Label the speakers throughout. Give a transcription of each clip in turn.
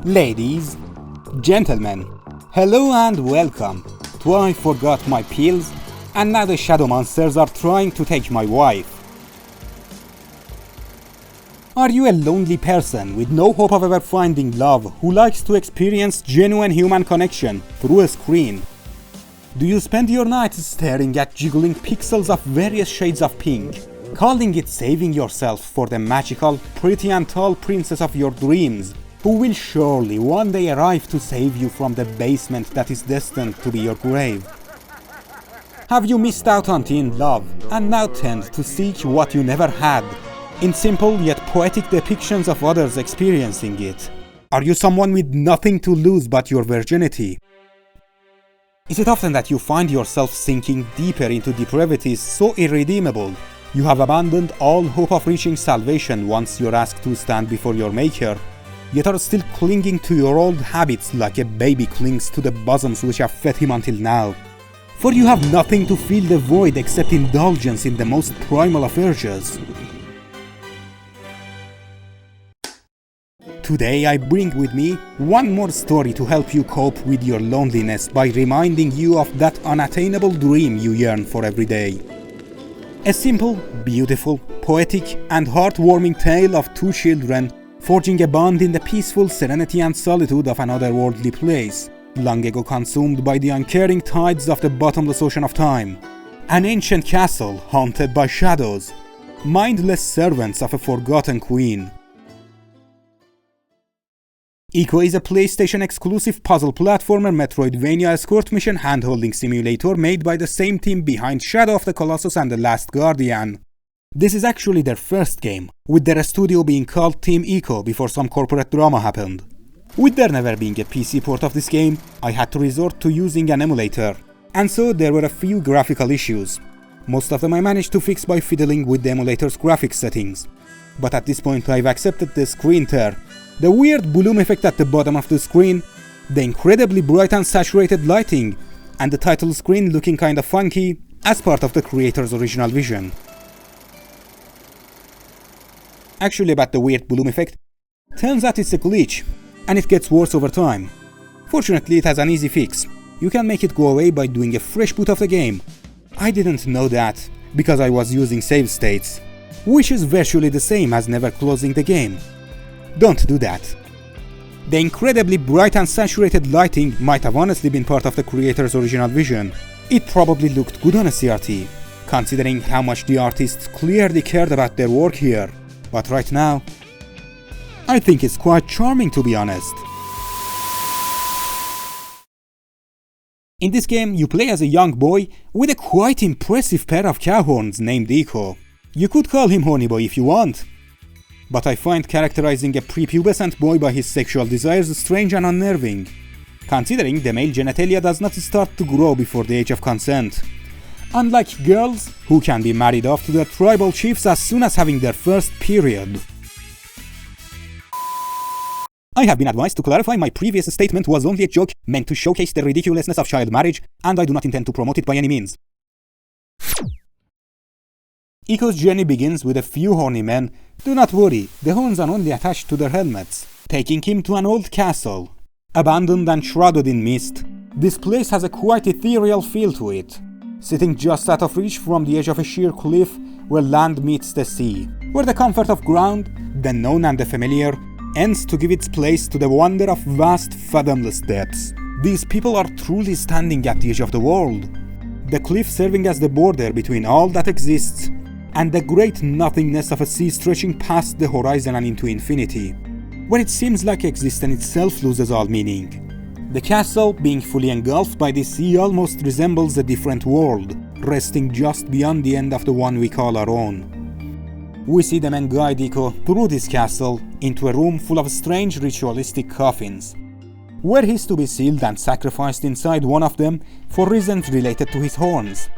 Speaker 1: Ladies, gentlemen, hello and welcome to I Forgot My Pills, and now the shadow monsters are trying to take my wife. Are you a lonely person with no hope of ever finding love who likes to experience genuine human connection through a screen? Do you spend your nights staring at jiggling pixels of various shades of pink, calling it saving yourself for the magical, pretty and tall princess of your dreams, who will surely one day arrive to save you from the basement that is destined to be your grave? Have you missed out on teen love and now tend to seek what you never had, in simple yet poetic depictions of others experiencing it? Are you someone with nothing to lose but your virginity? Is it often that you find yourself sinking deeper into depravities so irredeemable you have abandoned all hope of reaching salvation once you're asked to stand before your maker, yet are still clinging to your old habits like a baby clings to the bosoms which have fed him until now? For you have nothing to fill the void except indulgence in the most primal of urges. Today I bring with me one more story to help you cope with your loneliness by reminding you of that unattainable dream you yearn for every day. A simple, beautiful, poetic and heartwarming tale of two children forging a bond in the peaceful serenity and solitude of an otherworldly place, long ago consumed by the uncaring tides of the bottomless ocean of time. An ancient castle haunted by shadows, mindless servants of a forgotten queen. Ico is a PlayStation-exclusive puzzle platformer Metroidvania escort mission hand-holding simulator made by the same team behind Shadow of the Colossus and The Last Guardian. This is actually their first game, with their studio being called Team Ico before some corporate drama happened. With there never being a PC port of this game, I had to resort to using an emulator, and so there were a few graphical issues. Most of them I managed to fix by fiddling with the emulator's graphics settings. But at this point I've accepted the screen tear, the weird bloom effect at the bottom of the screen, the incredibly bright and saturated lighting, and the title screen looking kinda funky as part of the creator's original vision. Actually, about the weird bloom effect, turns out it's a glitch, and it gets worse over time. Fortunately, it has an easy fix. You can make it go away by doing a fresh boot of the game. I didn't know that, because I was using save states, which is virtually the same as never closing the game. Don't do that. The incredibly bright and saturated lighting might have honestly been part of the creator's original vision. It probably looked good on a CRT, considering how much the artists clearly cared about their work here. But right now, I think it's quite charming, to be honest. In this game, you play as a young boy with a quite impressive pair of cow horns named Ico. You could call him Honeyboy if you want, but I find characterizing a prepubescent boy by his sexual desires strange and unnerving, considering the male genitalia does not start to grow before the age of consent. Unlike girls, who can be married off to their tribal chiefs as soon as having their first period. I have been advised to clarify my previous statement was only a joke meant to showcase the ridiculousness of child marriage, and I do not intend to promote it by any means. Ico's journey begins with a few horny men. Do not worry, the horns are only attached to their helmets, taking him to an old castle. Abandoned and shrouded in mist, this place has a quite ethereal feel to it, sitting just out of reach from the edge of a sheer cliff where land meets the sea, where the comfort of ground, the known and the familiar, ends to give its place to the wonder of vast, fathomless depths. These people are truly standing at the edge of the world, the cliff serving as the border between all that exists and the great nothingness of a sea stretching past the horizon and into infinity, where it seems like existence itself loses all meaning. The castle, being fully engulfed by the sea, almost resembles a different world, resting just beyond the end of the one we call our own. We see the men guide Ico through this castle into a room full of strange ritualistic coffins, where he's to be sealed and sacrificed inside one of them for reasons related to his horns.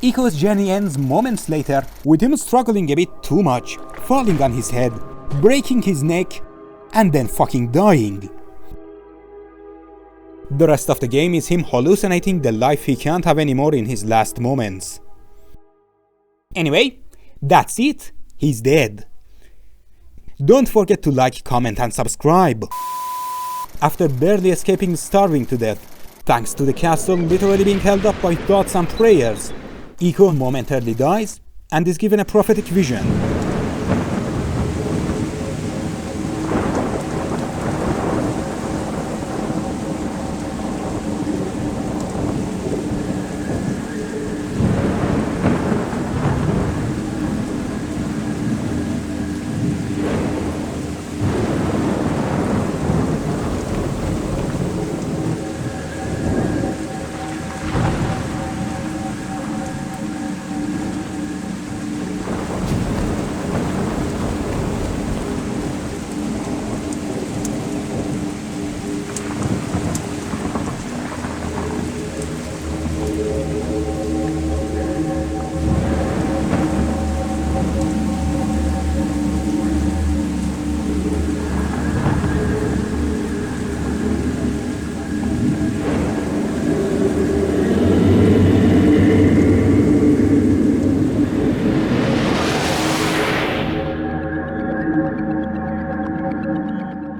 Speaker 1: Ico's journey ends moments later with him struggling a bit too much, falling on his head, breaking his neck, and then fucking dying. The rest of the game is him hallucinating the life he can't have anymore in his last moments. Anyway, that's it. He's dead. Don't forget to like, comment and subscribe. After barely escaping starving to death, thanks to the castle literally being held up by thoughts and prayers, Iko momentarily dies and is given a prophetic vision.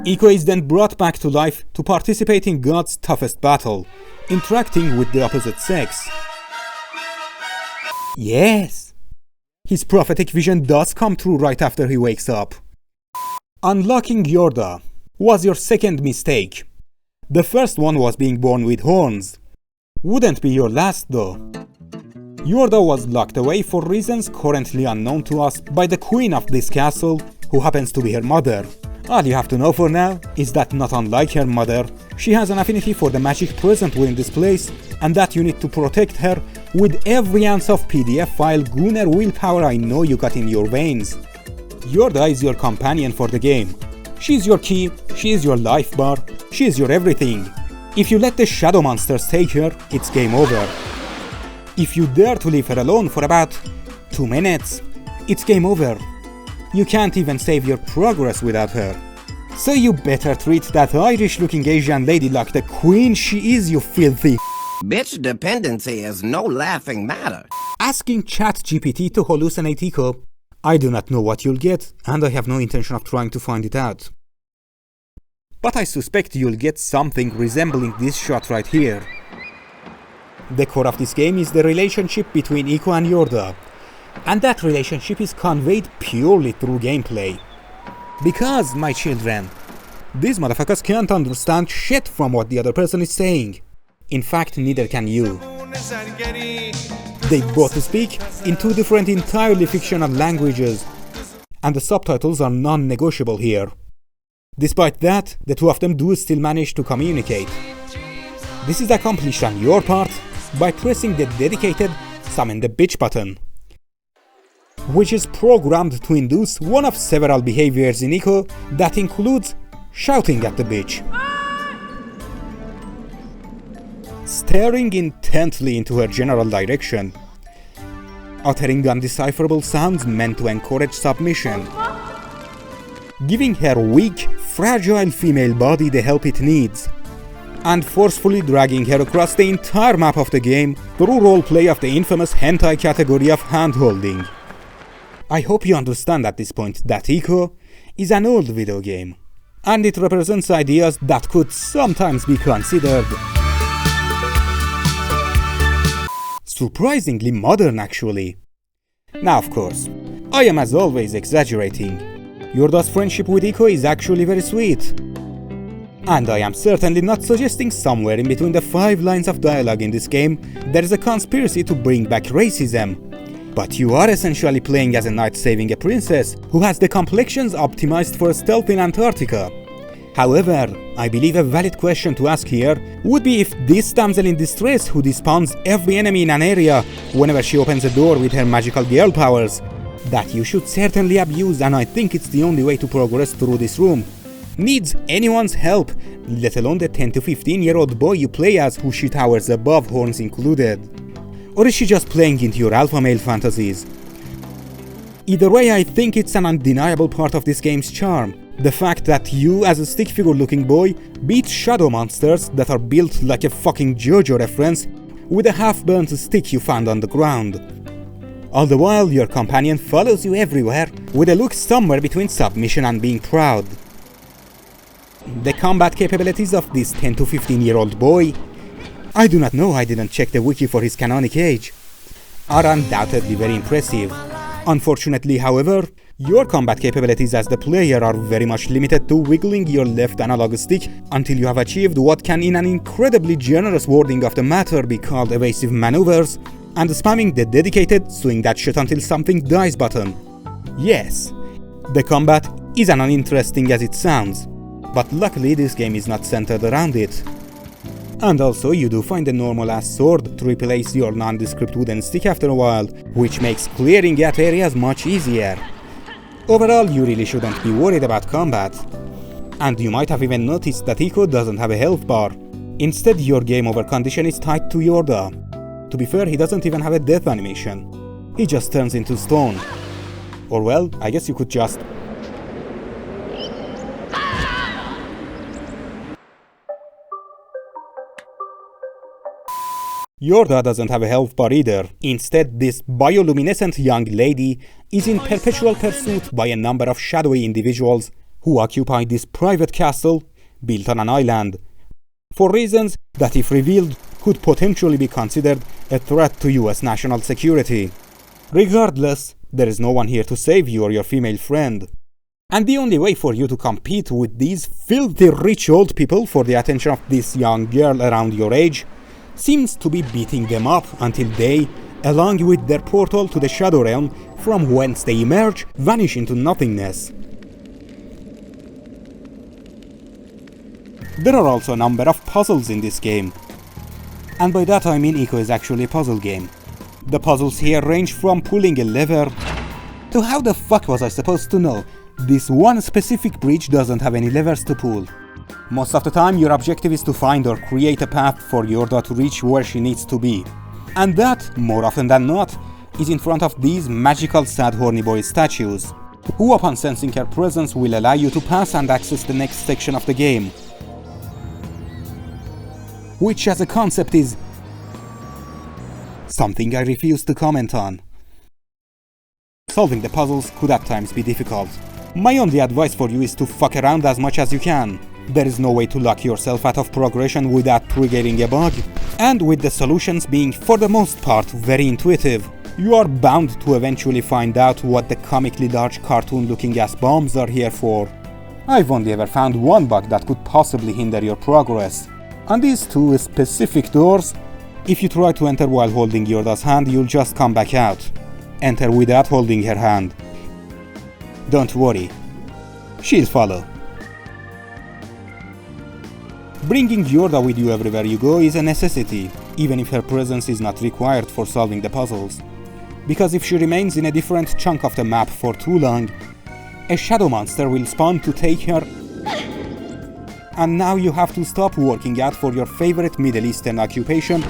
Speaker 1: Iko is then brought back to life to participate in God's toughest battle, interacting with the opposite sex. Yes! His prophetic vision does come true right after he wakes up. Unlocking Yorda was your second mistake. The first one was being born with horns. Wouldn't be your last though. Yorda was locked away for reasons currently unknown to us by the queen of this castle, who happens to be her mother. All you have to know for now is that, not unlike her mother, she has an affinity for the magic present within this place, and that you need to protect her with every ounce of PDF file Gunner willpower I know you got in your veins. Yorda is your companion for the game. She's your key, she is your life bar, she is your everything. If you let the shadow monsters take her, it's game over. If you dare to leave her alone for about 2 minutes, it's game over. You can't even save your progress without her. So you better treat that Irish-looking Asian lady like the queen she is, you filthy
Speaker 2: Bitch dependency is no laughing matter.
Speaker 1: Asking ChatGPT to hallucinate Iko, I do not know what you'll get, and I have no intention of trying to find it out. But I suspect you'll get something resembling this shot right here. The core of this game is the relationship between Iko and Yorda, and that relationship is conveyed purely through gameplay. Because, my children, these motherfuckers can't understand shit from what the other person is saying. In fact, neither can you. They both speak in 2 different entirely fictional languages, and the subtitles are non-negotiable here. Despite that, the 2 of them do still manage to communicate. This is accomplished on your part by pressing the dedicated summon the bitch button, which is programmed to induce one of several behaviors in Iko that includes shouting at the bitch, staring intently into her general direction, uttering undecipherable sounds meant to encourage submission, giving her weak, fragile female body the help it needs, and forcefully dragging her across the entire map of the game through roleplay of the infamous hentai category of hand-holding. I hope you understand at this point that Iko is an old video game, and it represents ideas that could sometimes be considered surprisingly modern, actually. Now, of course, I am as always exaggerating. Yorda's friendship with Iko is actually very sweet, and I am certainly not suggesting somewhere in between the 5 lines of dialogue in this game there is a conspiracy to bring back racism. But you are essentially playing as a knight saving a princess who has the complexions optimized for stealth in Antarctica. However, I believe a valid question to ask here would be if this damsel in distress who despawns every enemy in an area whenever she opens a door with her magical girl powers, that you should certainly abuse, and I think it's the only way to progress through this room, needs anyone's help, let alone the 10 to 15-year-old boy you play as who she towers above, horns included. Or is she just playing into your alpha male fantasies? Either way, I think it's an undeniable part of this game's charm. The fact that you, as a stick figure looking boy, beat shadow monsters that are built like a fucking JoJo reference with a half-burnt stick you found on the ground. All the while, your companion follows you everywhere, with a look somewhere between submission and being proud. The combat capabilities of this 10 to 15-year-old boy, I do not know, I didn't check the wiki for his canonic age, are undoubtedly very impressive. Unfortunately, however, your combat capabilities as the player are very much limited to wiggling your left analog stick until you have achieved what can, in an incredibly generous wording of the matter, be called evasive maneuvers, and spamming the dedicated swing that shit until something dies button. Yes, the combat is as uninteresting as it sounds, but luckily this game is not centered around it. And also, you do find a normal-ass sword to replace your nondescript wooden stick after a while, which makes clearing at areas much easier. Overall, you really shouldn't be worried about combat. And you might have even noticed that Iko doesn't have a health bar. Instead, your game over condition is tied to Yorda. To be fair, he doesn't even have a death animation. He just turns into stone. Or well, I guess you could just... Yorda doesn't have a health bar either. Instead, this bioluminescent young lady is in perpetual pursuit by a number of shadowy individuals who occupy this private castle built on an island, for reasons that, if revealed, could potentially be considered a threat to US national security. Regardless, there is no one here to save you or your female friend. And the only way for you to compete with these filthy rich old people for the attention of this young girl around your age seems to be beating them up until they, along with their portal to the Shadow Realm, from whence they emerge, vanish into nothingness. There are also a number of puzzles in this game. And by that I mean Ico is actually a puzzle game. The puzzles here range from pulling a lever to how the fuck was I supposed to know this one specific bridge doesn't have any levers to pull. Most of the time, your objective is to find or create a path for Yorda to reach where she needs to be. And that, more often than not, is in front of these magical sad horny boy statues, who upon sensing her presence will allow you to pass and access the next section of the game. Which as a concept is something I refuse to comment on. Solving the puzzles could at times be difficult. My only advice for you is to fuck around as much as you can. There is no way to lock yourself out of progression without triggering a bug, and with the solutions being for the most part very intuitive, you are bound to eventually find out what the comically large cartoon-looking ass bombs are here for. I've only ever found one bug that could possibly hinder your progress. On these two specific doors, if you try to enter while holding Yorda's hand, you'll just come back out. Enter without holding her hand. Don't worry, she'll follow. Bringing Yorda with you everywhere you go is a necessity, even if her presence is not required for solving the puzzles. Because if she remains in a different chunk of the map for too long, a shadow monster will spawn to take her, and now you have to stop working out for your favorite Middle Eastern occupation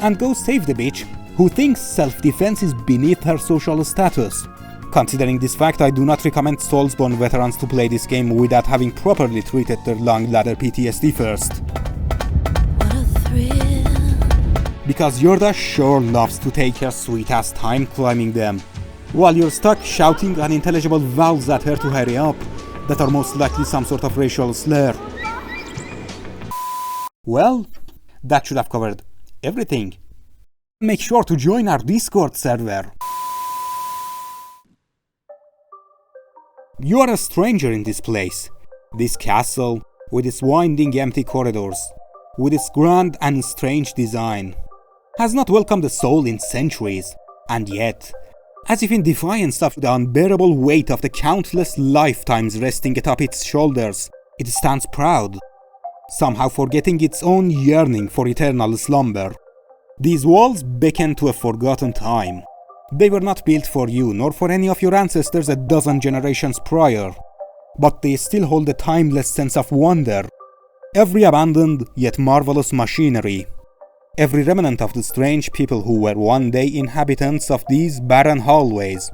Speaker 1: and go save the bitch who thinks self-defense is beneath her social status. Considering this fact, I do not recommend Soulsborne veterans to play this game without having properly treated their long ladder PTSD first.
Speaker 3: What a thrill.
Speaker 1: Because Yorda sure loves to take her sweet-ass time climbing them, while you're stuck shouting unintelligible vowels at her to hurry up, that are most likely some sort of racial slur. Well, that should have covered everything. Make sure to join our Discord server. You are a stranger in this place. This castle, with its winding empty corridors, with its grand and strange design, has not welcomed a soul in centuries, and yet, as if in defiance of the unbearable weight of the countless lifetimes resting atop its shoulders, it stands proud, somehow forgetting its own yearning for eternal slumber. These walls beckon to a forgotten time. They were not built for you, nor for any of your ancestors a dozen generations prior, but they still hold a timeless sense of wonder. Every abandoned yet marvelous machinery, every remnant of the strange people who were one day inhabitants of these barren hallways,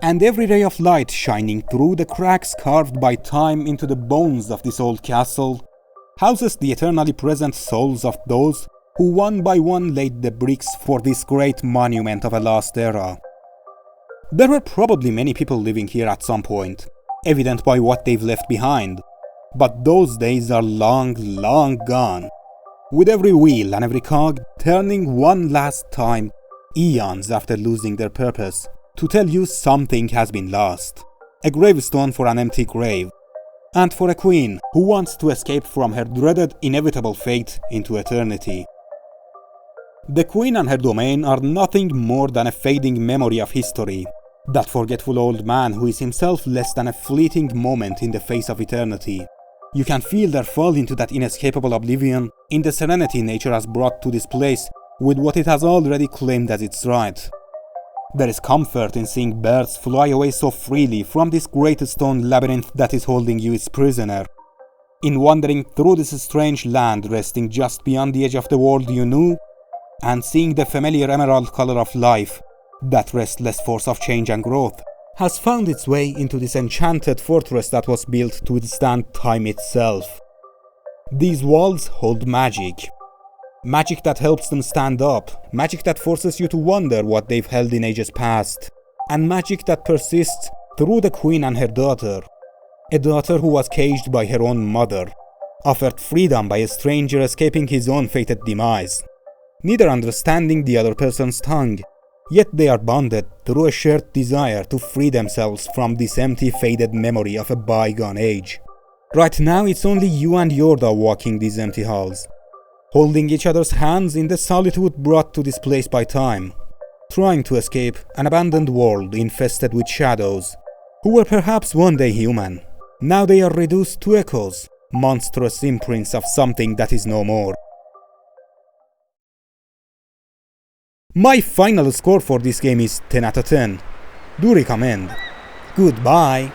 Speaker 1: and every ray of light shining through the cracks carved by time into the bones of this old castle, houses the eternally present souls of those who one by one laid the bricks for this great monument of a lost era. There were probably many people living here at some point, evident by what they've left behind, but those days are long, long gone. With every wheel and every cog turning one last time, eons after losing their purpose, to tell you something has been lost. A gravestone for an empty grave, and for a queen who wants to escape from her dreaded inevitable fate into eternity. The queen and her domain are nothing more than a fading memory of history, that forgetful old man who is himself less than a fleeting moment in the face of eternity. You can feel their fall into that inescapable oblivion in the serenity nature has brought to this place with what it has already claimed as its right. There is comfort in seeing birds fly away so freely from this great stone labyrinth that is holding you its prisoner. In wandering through this strange land resting just beyond the edge of the world you knew, and seeing the familiar emerald color of life, that restless force of change and growth, has found its way into this enchanted fortress that was built to withstand time itself. These walls hold magic. Magic that helps them stand up, magic that forces you to wonder what they've held in ages past, and magic that persists through the queen and her daughter. A daughter who was caged by her own mother, offered freedom by a stranger escaping his own fated demise, neither understanding the other person's tongue, yet they are bonded through a shared desire to free themselves from this empty, faded memory of a bygone age. Right now it's only you and Yorda walking these empty halls, holding each other's hands in the solitude brought to this place by time, trying to escape an abandoned world infested with shadows, who were perhaps one day human. Now they are reduced to echoes, monstrous imprints of something that is no more. My final score for this game is 10 out of 10. Do recommend. Goodbye.